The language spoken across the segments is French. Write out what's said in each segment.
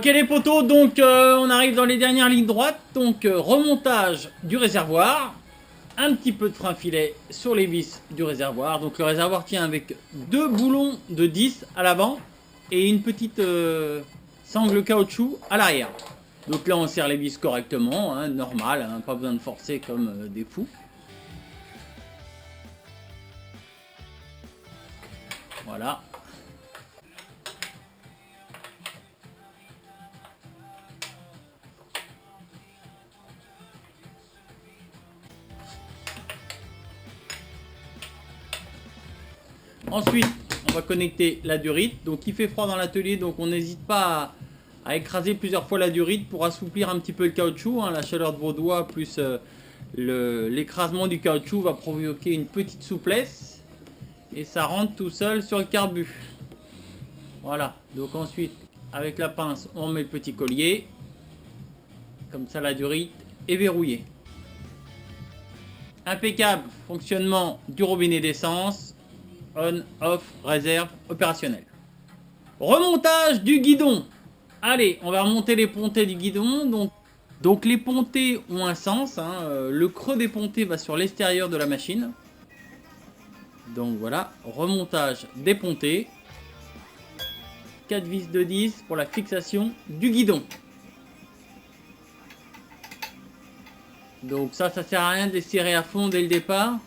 Ok les potos, donc on arrive dans les dernières lignes droites. Donc remontage du réservoir. Un petit peu de frein filet sur les vis du réservoir. Donc le réservoir tient avec deux boulons de 10 à l'avant et une petite sangle caoutchouc à l'arrière. Donc là on serre les vis correctement, hein, normal, hein, pas besoin de forcer comme des fous. Voilà. Ensuite, on va connecter la durite. Donc il fait froid dans l'atelier, donc on n'hésite pas à écraser plusieurs fois la durite pour assouplir un petit peu le caoutchouc. Hein. La chaleur de vos doigts plus l'écrasement du caoutchouc va provoquer une petite souplesse. Et ça rentre tout seul sur le carbu. Voilà. Donc ensuite, avec la pince, on met le petit collier. Comme ça, la durite est verrouillée. Impeccable fonctionnement du robinet d'essence. On, off, réserve, opérationnel. Remontage du guidon. Allez, on va remonter les pontées du guidon. Donc les pontées ont un sens. Hein. Le creux des pontées va sur l'extérieur de la machine. Donc voilà, remontage des pontées. 4 vis de 10 pour la fixation du guidon. Donc ça sert à rien de les serrer à fond dès le départ.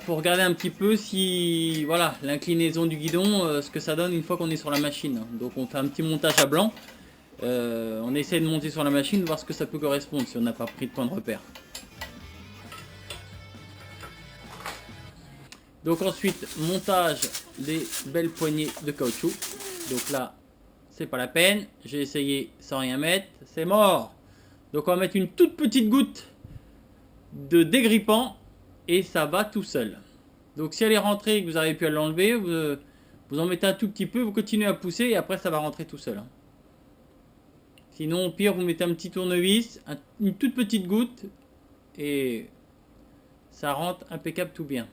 Faut regarder un petit peu si voilà l'inclinaison du guidon, ce que ça donne une fois qu'on est sur la machine. Donc on fait un petit montage à blanc. On essaie de monter sur la machine, voir ce que ça peut correspondre si on n'a pas pris de point de repère. Donc ensuite, montage des belles poignées de caoutchouc. Donc là, c'est pas la peine. J'ai essayé sans rien mettre. C'est mort. Donc on va mettre une toute petite goutte de dégrippant et ça va tout seul. Donc si elle est rentrée et que vous avez pu l'enlever, vous en mettez un tout petit peu, vous continuez à pousser et après ça va rentrer tout seul. Hein. Sinon au pire vous mettez un petit tournevis, une toute petite goutte et ça rentre impeccable tout bien.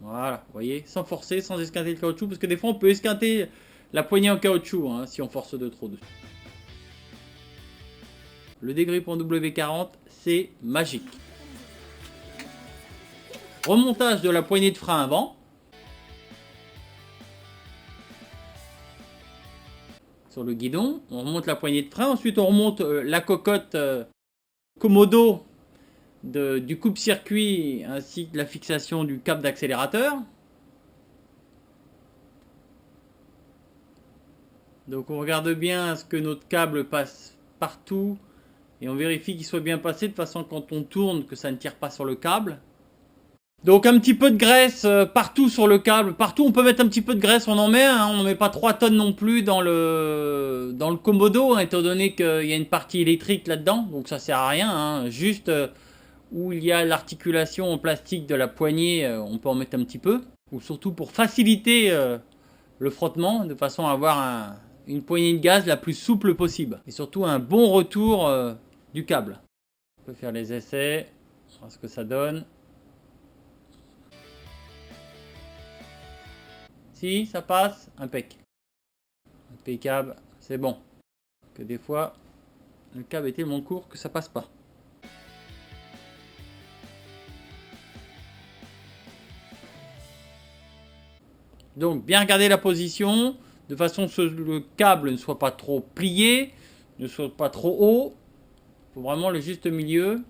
Voilà, vous voyez, sans forcer, sans esquinter le caoutchouc, parce que des fois on peut esquinter la poignée en caoutchouc hein, si on force de trop dessus. Le dégrippant W40, c'est magique. Remontage de la poignée de frein avant. Sur le guidon, on remonte la poignée de frein, ensuite on remonte la cocotte Komodo du coupe-circuit ainsi que la fixation du câble d'accélérateur. Donc on regarde bien à ce que notre câble passe partout et on vérifie qu'il soit bien passé de façon quand on tourne que ça ne tire pas sur le câble. Donc un petit peu de graisse partout sur le câble, partout on peut mettre un petit peu de graisse, on en met, hein, on ne met pas 3 tonnes non plus dans le Komodo, hein, étant donné qu'il y a une partie électrique là-dedans, donc ça sert à rien, hein, juste où il y a l'articulation en plastique de la poignée, on peut en mettre un petit peu, ou surtout pour faciliter le frottement, de façon à avoir une poignée de gaz la plus souple possible, et surtout un bon retour du câble. On peut faire les essais, voir ce que ça donne. Si, ça passe, impeccable, c'est bon. Que des fois, le câble est tellement court que ça passe pas. Donc, bien regarder la position, de façon que le câble ne soit pas trop plié, ne soit pas trop haut. Il faut vraiment le juste milieu.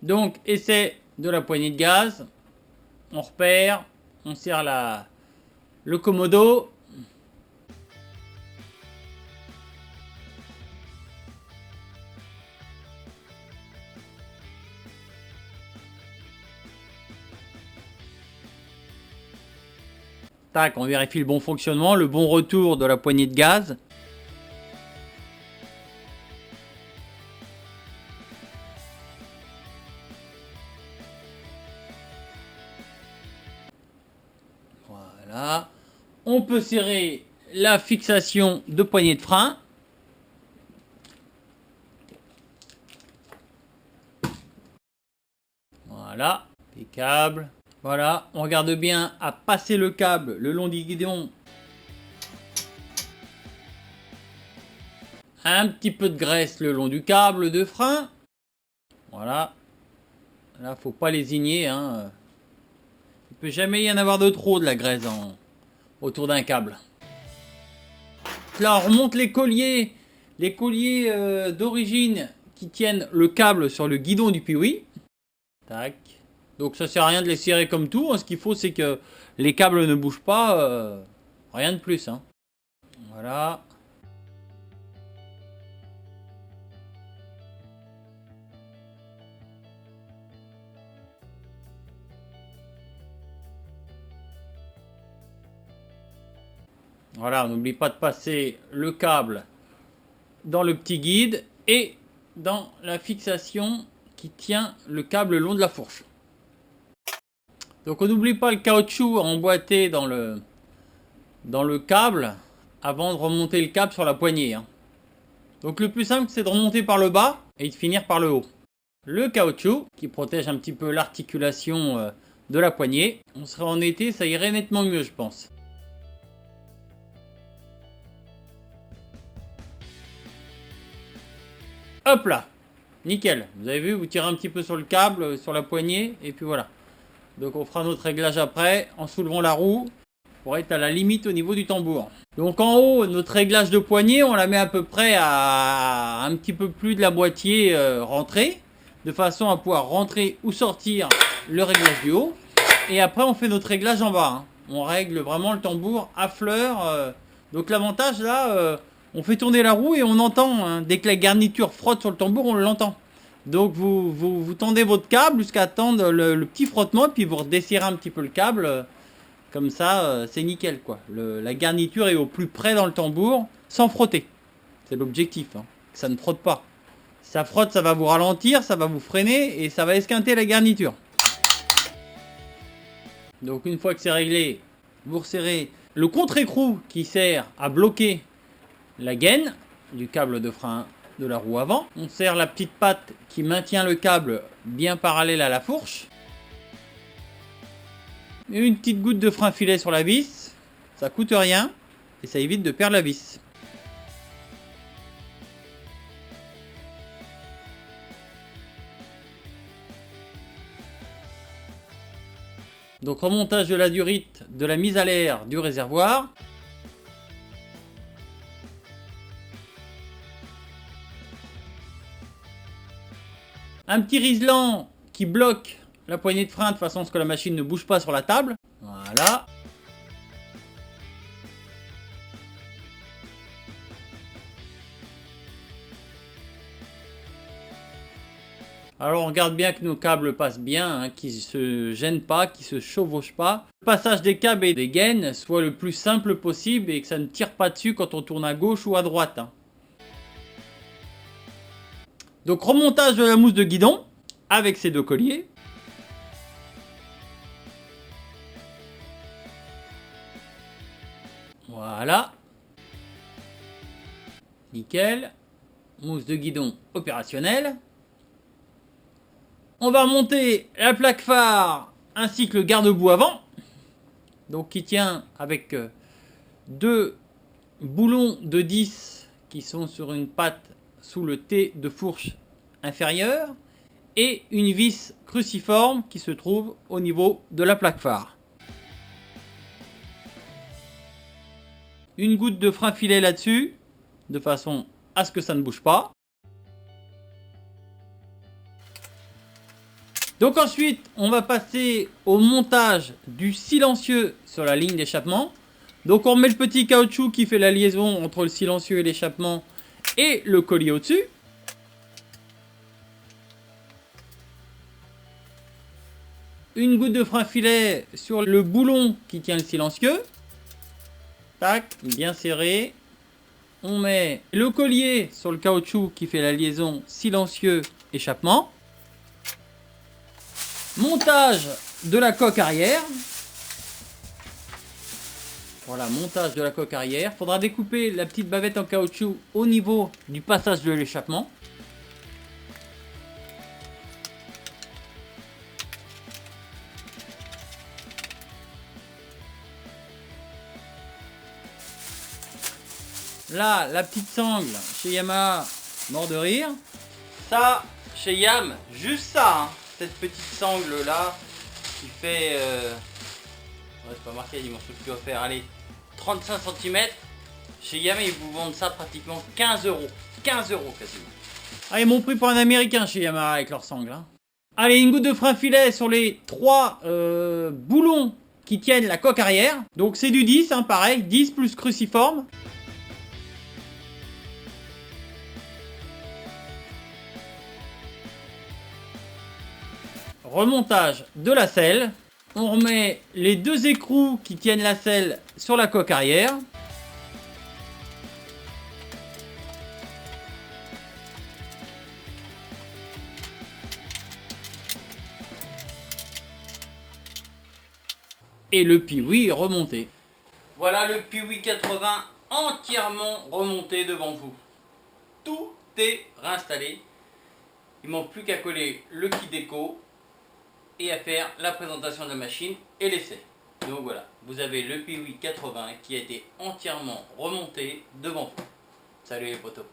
Donc, essai de la poignée de gaz. On repère, on serre le Komodo. Tac, on vérifie le bon fonctionnement, le bon retour de la poignée de gaz. Voilà. on peut serrer la fixation de poignée de frein. Voilà, impeccable. Voilà, on regarde bien à passer le câble le long du guidon. Un petit peu de graisse le long du câble de frein. Voilà. Là, faut pas lésigner, hein. Il peut jamais y en avoir de trop de la graisse autour d'un câble. Là, on remonte les colliers d'origine qui tiennent le câble sur le guidon du Piwi. Tac. Donc ça sert à rien de les serrer comme tout, hein. Ce qu'il faut, c'est que les câbles ne bougent pas. Rien de plus, hein. Voilà. Voilà, on n'oublie pas de passer le câble dans le petit guide et dans la fixation qui tient le câble le long de la fourche. Donc on n'oublie pas le caoutchouc emboîté dans le câble avant de remonter le câble sur la poignée, hein. Donc le plus simple, c'est de remonter par le bas et de finir par le haut. Le caoutchouc qui protège un petit peu l'articulation de la poignée. On serait en été, ça irait nettement mieux, je pense. Hop là, nickel. Vous avez vu, vous tirez un petit peu sur le câble, sur la poignée, et puis voilà. Donc on fera notre réglage après, en soulevant la roue, pour être à la limite au niveau du tambour. Donc en haut, notre réglage de poignée, on la met à peu près à un petit peu plus de la moitié rentrée, de façon à pouvoir rentrer ou sortir le réglage du haut. Et après, on fait notre réglage en bas, hein. On règle vraiment le tambour à fleur. Donc l'avantage là... on fait tourner la roue et on entend, hein, dès que la garniture frotte sur le tambour, on l'entend. Donc vous tendez votre câble jusqu'à attendre le petit frottement, puis vous redesserrez un petit peu le câble. Comme ça, c'est nickel, quoi. La garniture est au plus près dans le tambour, sans frotter. C'est l'objectif, hein, que ça ne frotte pas. Si ça frotte, ça va vous ralentir, ça va vous freiner et ça va esquinter la garniture. Donc une fois que c'est réglé, vous resserrez le contre-écrou qui sert à bloquer la gaine du câble de frein de la roue avant. On serre la petite patte qui maintient le câble bien parallèle à la fourche. Une petite goutte de frein filet sur la vis. Ça coûte rien et ça évite de perdre la vis. Donc remontage de la durite, de la mise à l'air du réservoir. Un petit riselant qui bloque la poignée de frein de façon à ce que la machine ne bouge pas sur la table. Voilà. Alors on regarde bien que nos câbles passent bien, hein, qu'ils ne se gênent pas, qu'ils ne se chevauchent pas. Le passage des câbles et des gaines soit le plus simple possible et que ça ne tire pas dessus quand on tourne à gauche ou à droite, hein. Donc remontage de la mousse de guidon avec ces deux colliers. Voilà. Nickel. Mousse de guidon opérationnelle. On va remonter la plaque phare ainsi que le garde-boue avant. Donc qui tient avec deux boulons de 10 qui sont sur une patte sous le T de fourche inférieure et une vis cruciforme qui se trouve au niveau de la plaque phare. Une goutte de frein filet là-dessus de façon à ce que ça ne bouge pas. Donc ensuite, on va passer au montage du silencieux sur la ligne d'échappement. Donc on met le petit caoutchouc qui fait la liaison entre le silencieux et l'échappement et le collier au-dessus. Une goutte de frein filet sur le boulon qui tient le silencieux. Tac, bien serré. On met le collier sur le caoutchouc qui fait la liaison silencieux-échappement. Montage de la coque arrière. Voilà, montage de la coque arrière. Faudra découper la petite bavette en caoutchouc au niveau du passage de l'échappement. Là, la petite sangle chez Yamaha, mort de rire. Ça, chez Yam, juste ça, hein, cette petite sangle là, qui fait... Ouais, c'est pas marqué la dimension qu'il doit faire, allez, 35 cm. Chez Yam, ils vous vendent ça pratiquement 15 euros. 15 euros quasiment. Allez, mon prix pour un américain chez Yamaha avec leur sangle. Hein. Allez, une goutte de frein filet sur les 3 boulons qui tiennent la coque arrière. Donc c'est du 10, hein, pareil, 10 plus cruciforme. Remontage de la selle. On remet les 2 écrous qui tiennent la selle sur la coque arrière. Et le Piwi remonté. Voilà le Piwi 80 entièrement remonté devant vous. Tout est réinstallé. Il ne manque plus qu'à coller le kit déco et à faire la présentation de la machine et l'essai. Donc voilà, vous avez le Piwi 80 qui a été entièrement remonté devant vous. Salut les potos.